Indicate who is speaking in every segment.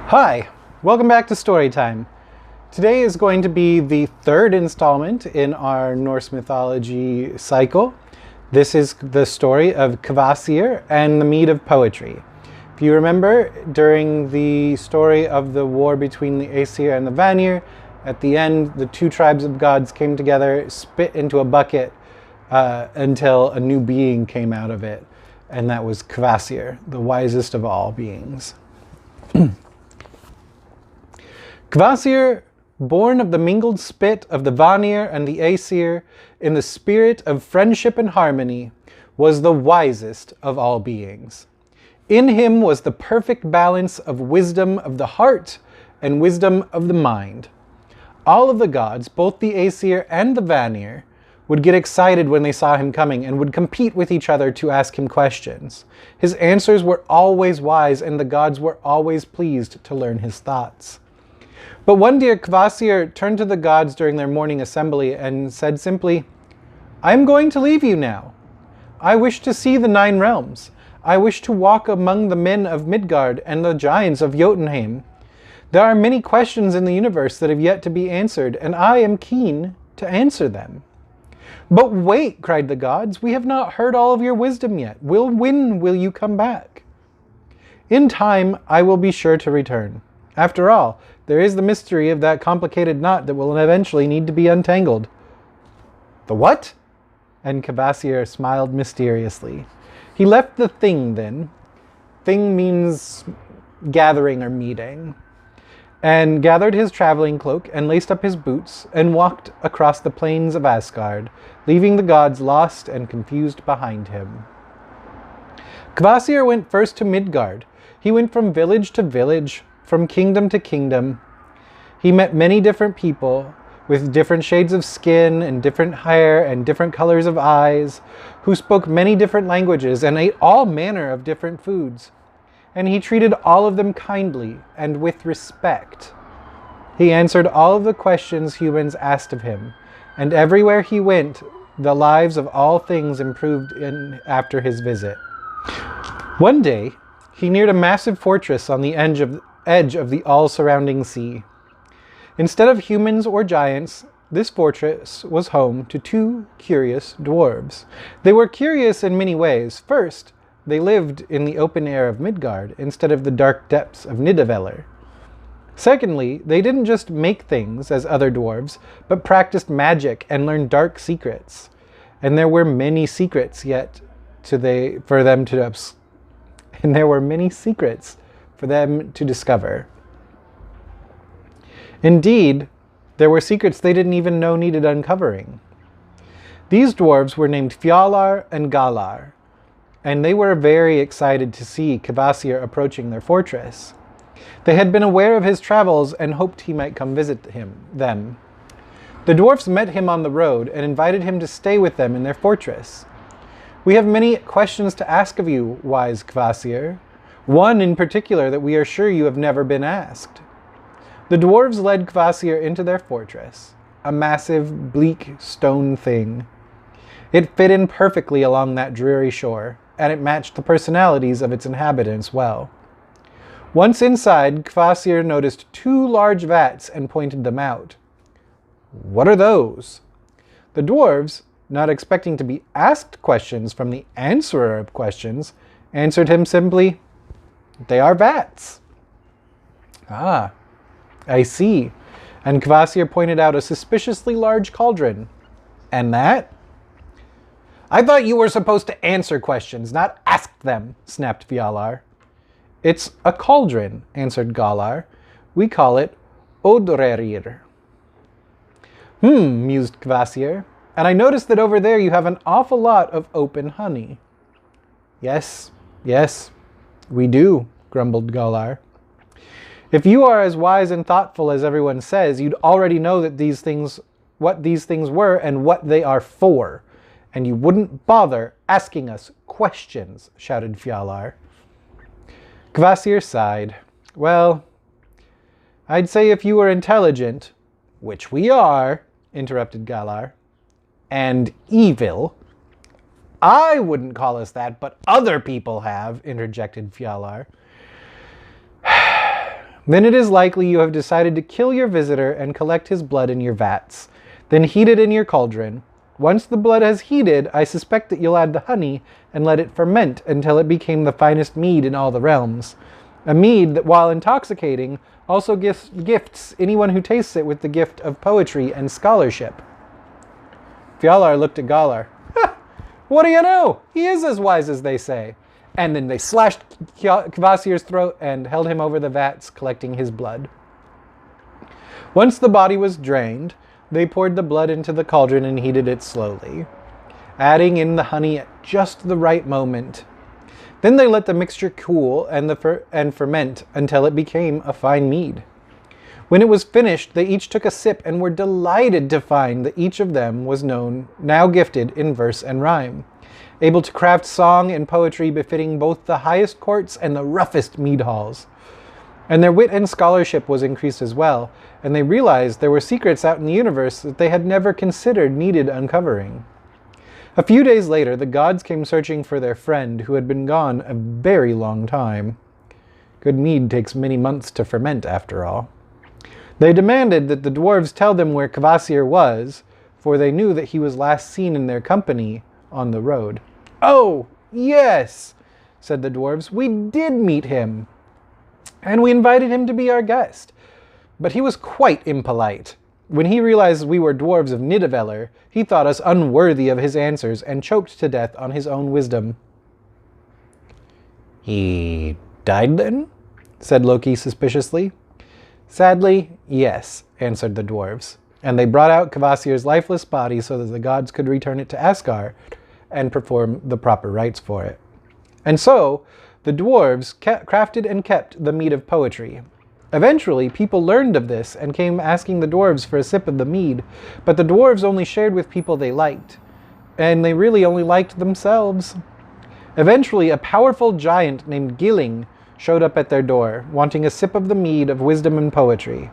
Speaker 1: Hi, welcome back to Storytime. Today is going to be the third installment in our Norse mythology cycle. This is the story of Kvasir and the Mead of Poetry. If you remember, during the story of the war between the Aesir and the Vanir, at the end, the two tribes of gods came together, spit into a bucket until a new being came out of it, and that was Kvasir, the wisest of all beings. Kvasir, born of the mingled spit of the Vanir and the Aesir, in the spirit of friendship and harmony, was the wisest of all beings. In him was the perfect balance of wisdom of the heart and wisdom of the mind. All of the gods, both the Aesir and the Vanir, would get excited when they saw him coming and would compete with each other to ask him questions. His answers were always wise, and the gods were always pleased to learn his thoughts. But one day Kvasir turned to the gods during their morning assembly and said simply, "I am going to leave you now. I wish to see the 9 realms. I wish to walk among the men of Midgard and the giants of Jotunheim. There are many questions in the universe that have yet to be answered, and I am keen to answer them." "But wait," cried the gods, "we have not heard all of your wisdom yet. When will you come back?" "In time, I will be sure to return. After all, there is the mystery of that complicated knot that will eventually need to be untangled." "The what?" And Kvasir smiled mysteriously. He left the thing then. Thing means gathering or meeting. And gathered his traveling cloak and laced up his boots and walked across the plains of Asgard, leaving the gods lost and confused behind him. Kvasir went first to Midgard. He went from village to village, from kingdom to kingdom. He met many different people with different shades of skin and different hair and different colors of eyes, who spoke many different languages and ate all manner of different foods. And he treated all of them kindly and with respect. He answered all of the questions humans asked of him, and everywhere he went, the lives of all things improved after his visit. One day, he neared a massive fortress on the edge of the all-surrounding sea. Instead of humans or giants, this fortress was home to 2 curious dwarves. They were curious in many ways. First, they lived in the open air of Midgard instead of the dark depths of Nidavellir. Secondly, they didn't just make things as other dwarves, but practiced magic and learned dark secrets. And there were many secrets for them to discover. Indeed, there were secrets they didn't even know needed uncovering. These dwarves were named Fjalar and Galar, and they were very excited to see Kvasir approaching their fortress. They had been aware of his travels and hoped he might come visit them. The dwarfs met him on the road and invited him to stay with them in their fortress. "We have many questions to ask of you, wise Kvasir. One in particular that we are sure you have never been asked." The dwarves led Kvasir into their fortress, a massive, bleak stone thing. It fit in perfectly along that dreary shore, and it matched the personalities of its inhabitants well. Once inside, Kvasir noticed 2 large vats and pointed them out. "What are those?" The dwarves, not expecting to be asked questions from the answerer of questions, answered him simply, "They are vats." "Ah, I see." And Kvasir pointed out a suspiciously large cauldron. "And that?" "I thought you were supposed to answer questions, not ask them," snapped Fjalar. "It's a cauldron," answered Galar. "We call it Odrerir." Mused Kvasir. "And I noticed that over there you have an awful lot of open honey." Yes, we do," grumbled Galar. "If you are as wise and thoughtful as everyone says, you'd already know that what these things were and what they are for. And you wouldn't bother asking us questions," shouted Fjalar. Kvasir sighed. "Well, I'd say if you were intelligent, which we are," interrupted Galar, "and evil." "I wouldn't call us that, but other people have," interjected Fjalar. Then it is likely you have decided to kill your visitor and collect his blood in your vats. Then heat it in your cauldron. Once the blood has heated, I suspect that you'll add the honey and let it ferment until it became the finest mead in all the realms. A mead that, while intoxicating, also gifts anyone who tastes it with the gift of poetry and scholarship. Fjalar looked at Galar. What do you know? He is as wise as they say. And then they slashed Kvasir's throat and held him over the vats, collecting his blood. Once the body was drained, they poured the blood into the cauldron and heated it slowly, adding in the honey at just the right moment. Then they let the mixture cool and ferment until it became a fine mead. When it was finished, they each took a sip and were delighted to find that each of them was now gifted in verse and rhyme, able to craft song and poetry befitting both the highest courts and the roughest mead halls. And their wit and scholarship was increased as well, and they realized there were secrets out in the universe that they had never considered needed uncovering. A few days later, the gods came searching for their friend who had been gone a very long time. Good mead takes many months to ferment, after all. They demanded that the dwarves tell them where Kvasir was, for they knew that he was last seen in their company on the road. "Oh, yes," said the dwarves, "we did meet him, and we invited him to be our guest. But he was quite impolite. When he realized we were dwarves of Nidavellir, he thought us unworthy of his answers and choked to death on his own wisdom." "He died then?" said Loki suspiciously. "Sadly, yes," answered the dwarves, and they brought out Kvasir's lifeless body so that the gods could return it to Asgard and perform the proper rites for it. And so, the dwarves crafted and kept the mead of poetry. Eventually, people learned of this and came asking the dwarves for a sip of the mead, but the dwarves only shared with people they liked, and they really only liked themselves. Eventually, a powerful giant named Gilling showed up at their door, wanting a sip of the mead of wisdom and poetry.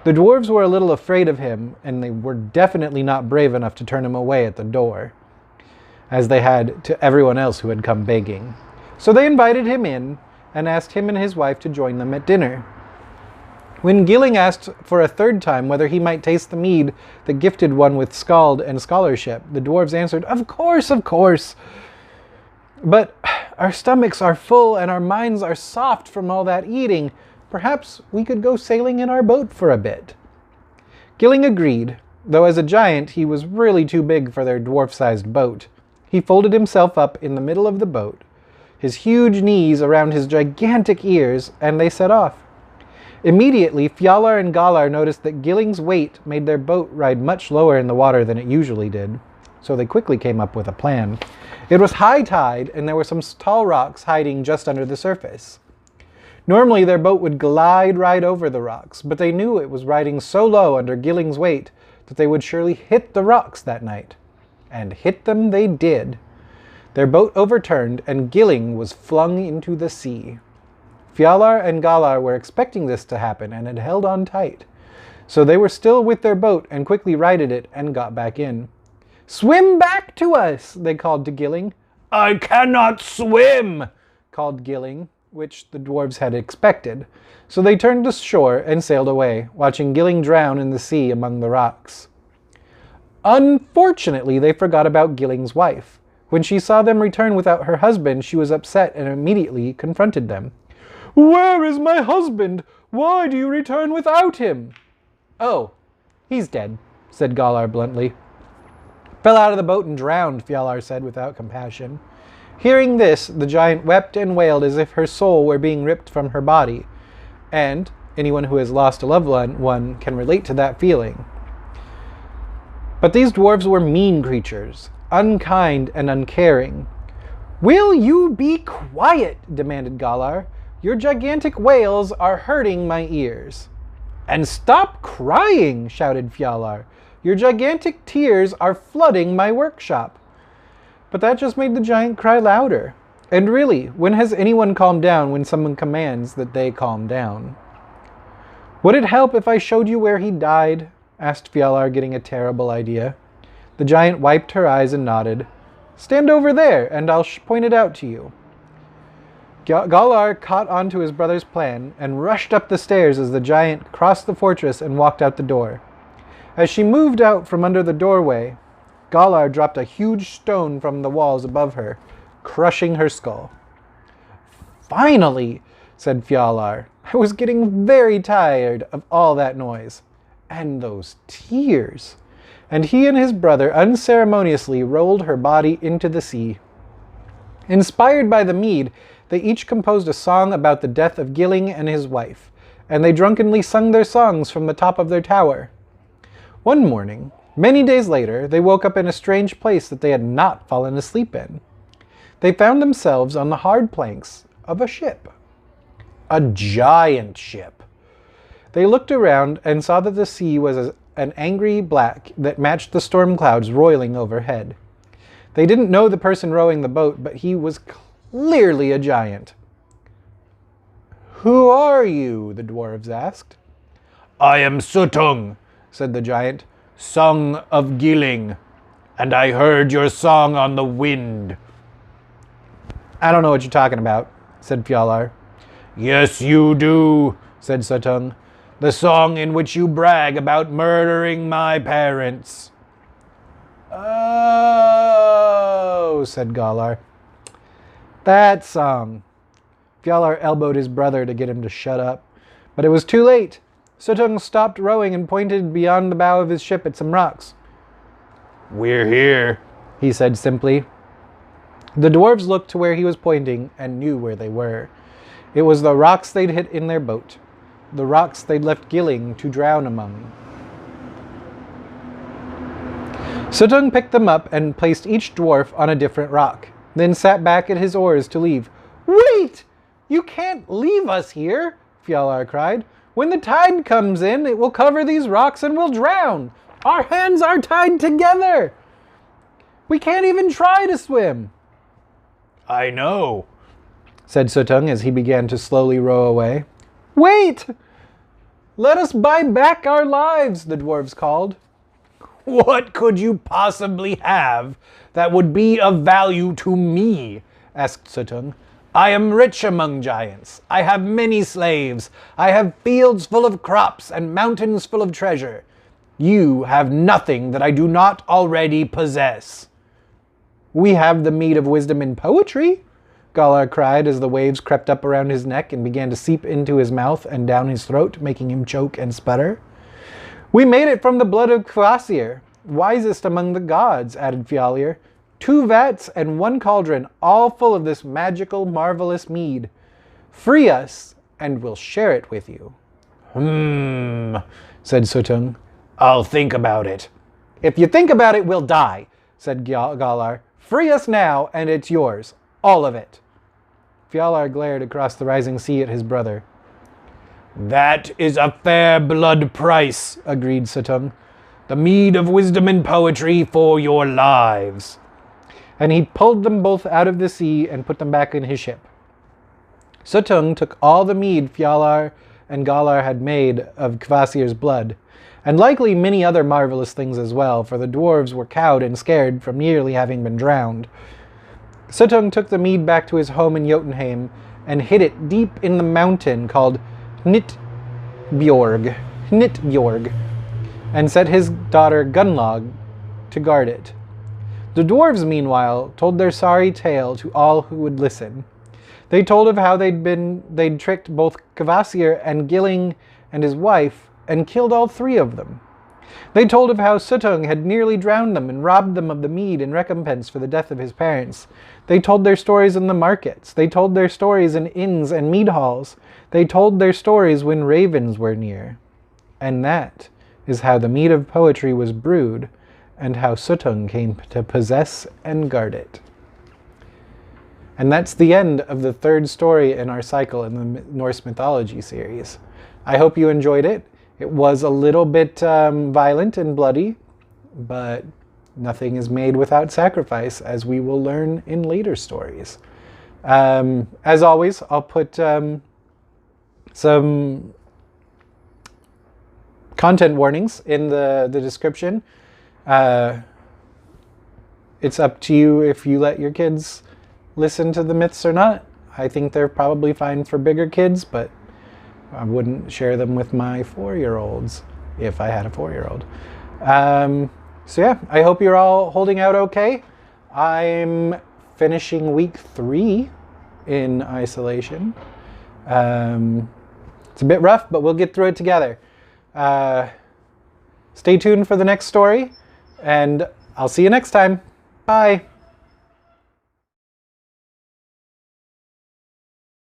Speaker 1: The dwarves were a little afraid of him, and they were definitely not brave enough to turn him away at the door, as they had to everyone else who had come begging. So they invited him in, and asked him and his wife to join them at dinner. When Gilling asked for a third time whether he might taste the mead that gifted one with scald and scholarship, the dwarves answered, of course, but our stomachs are full and our minds are soft from all that eating. Perhaps we could go sailing in our boat for a bit." Gilling agreed, though as a giant he was really too big for their dwarf-sized boat. He folded himself up in the middle of the boat, his huge knees around his gigantic ears, and they set off. Immediately, Fjalar and Galar noticed that Gilling's weight made their boat ride much lower in the water than it usually did, so they quickly came up with a plan. It was high tide, and there were some tall rocks hiding just under the surface. Normally, their boat would glide right over the rocks, but they knew it was riding so low under Gilling's weight that they would surely hit the rocks that night. And hit them they did. Their boat overturned, and Gilling was flung into the sea. Fjalar and Galar were expecting this to happen and had held on tight. So they were still with their boat and quickly righted it and got back in. "Swim back to us," they called to Gilling. "I cannot swim," called Gilling, which the dwarves had expected. So they turned to shore and sailed away, watching Gilling drown in the sea among the rocks. Unfortunately, they forgot about Gilling's wife. When she saw them return without her husband, she was upset and immediately confronted them. "Where is my husband? Why do you return without him?" "Oh, he's dead," said Galar bluntly. "Fell out of the boat and drowned," Fjalar said without compassion. Hearing this, the giant wept and wailed as if her soul were being ripped from her body, and anyone who has lost a loved one can relate to that feeling. But these dwarves were mean creatures, unkind and uncaring. "Will you be quiet?" demanded Galar. "Your gigantic wails are hurting my ears." "And stop crying," shouted Fjalar. "Your gigantic tears are flooding my workshop." But that just made the giant cry louder. And really, when has anyone calmed down when someone commands that they calm down? "Would it help if I showed you where he died?" asked Fjalar, getting a terrible idea. The giant wiped her eyes and nodded. "Stand over there, and I'll point it out to you." Galar caught onto his brother's plan and rushed up the stairs as the giant crossed the fortress and walked out the door. As she moved out from under the doorway, Galar dropped a huge stone from the walls above her, crushing her skull. "Finally," said Fjalar. "I was getting very tired of all that noise. And those tears." And he and his brother unceremoniously rolled her body into the sea. Inspired by the mead, they each composed a song about the death of Gilling and his wife, and they drunkenly sung their songs from the top of their tower. One morning, many days later, they woke up in a strange place that they had not fallen asleep in. They found themselves on the hard planks of a ship. A giant ship. They looked around and saw that the sea was an angry black that matched the storm clouds roiling overhead. They didn't know the person rowing the boat, but he was clearly a giant. "Who are you?" the dwarves asked. "I am Suttung," said the giant, "son of Gilling, and I heard your song on the wind." "I don't know what you're talking about," said Fjalar. "Yes, you do," said Suttung. "The song in which you brag about murdering my parents." "Oh," said Galar. "That song." Fjalar elbowed his brother to get him to shut up, but it was too late. Suttung stopped rowing and pointed beyond the bow of his ship at some rocks. "We're here," he said simply. The dwarves looked to where he was pointing and knew where they were. It was the rocks they'd hit in their boat, the rocks they'd left Gilling to drown among. Suttung picked them up and placed each dwarf on a different rock, then sat back at his oars to leave. "Wait! You can't leave us here!" Fjalar cried. "When the tide comes in, it will cover these rocks and we'll drown. Our hands are tied together. We can't even try to swim." "I know," said Suttung as he began to slowly row away. "Wait! Let us buy back our lives," the dwarves called. "What could you possibly have that would be of value to me?" asked Suttung. "I am rich among giants. I have many slaves. I have fields full of crops and mountains full of treasure. You have nothing that I do not already possess." "We have the mead of wisdom and poetry," Galar cried as the waves crept up around his neck and began to seep into his mouth and down his throat, making him choke and sputter. "We made it from the blood of Kvasir, wisest among the gods," added Fjalir. "2 vats and 1 cauldron, all full of this magical, marvelous mead. Free us, and we'll share it with you." Said Suttung. "I'll think about it." "If you think about it, we'll die," said Galar. "Free us now, and it's yours. All of it." Fjalar glared across the rising sea at his brother. "That is a fair blood price," agreed Suttung. "The mead of wisdom and poetry for your lives." And he pulled them both out of the sea and put them back in his ship. Suttung took all the mead Fjalar and Galar had made of Kvasir's blood, and likely many other marvelous things as well, for the dwarves were cowed and scared from nearly having been drowned. Suttung took the mead back to his home in Jotunheim and hid it deep in the mountain called Hnitbjorg, and set his daughter Gunnlaug to guard it. The dwarves, meanwhile, told their sorry tale to all who would listen. They told of how they'd tricked both Kvasir and Gilling and his wife and killed all 3 of them. They told of how Suttung had nearly drowned them and robbed them of the mead in recompense for the death of his parents. They told their stories in the markets. They told their stories in inns and mead halls. They told their stories when ravens were near. And that is how the mead of poetry was brewed, and how Suttung came to possess and guard it. And that's the end of the 3rd story in our cycle in the Norse Mythology series. I hope you enjoyed it. It was a little bit violent and bloody, but nothing is made without sacrifice, as we will learn in later stories. As always, I'll put some content warnings in the description. It's up to you if you let your kids listen to the myths or not. I think they're probably fine for bigger kids, but I wouldn't share them with my 4-year-olds if I had a 4-year-old. So yeah, I hope you're all holding out okay. I'm finishing week 3 in isolation. It's a bit rough, but we'll get through it together. Stay tuned for the next story, and I'll see you next time. Bye.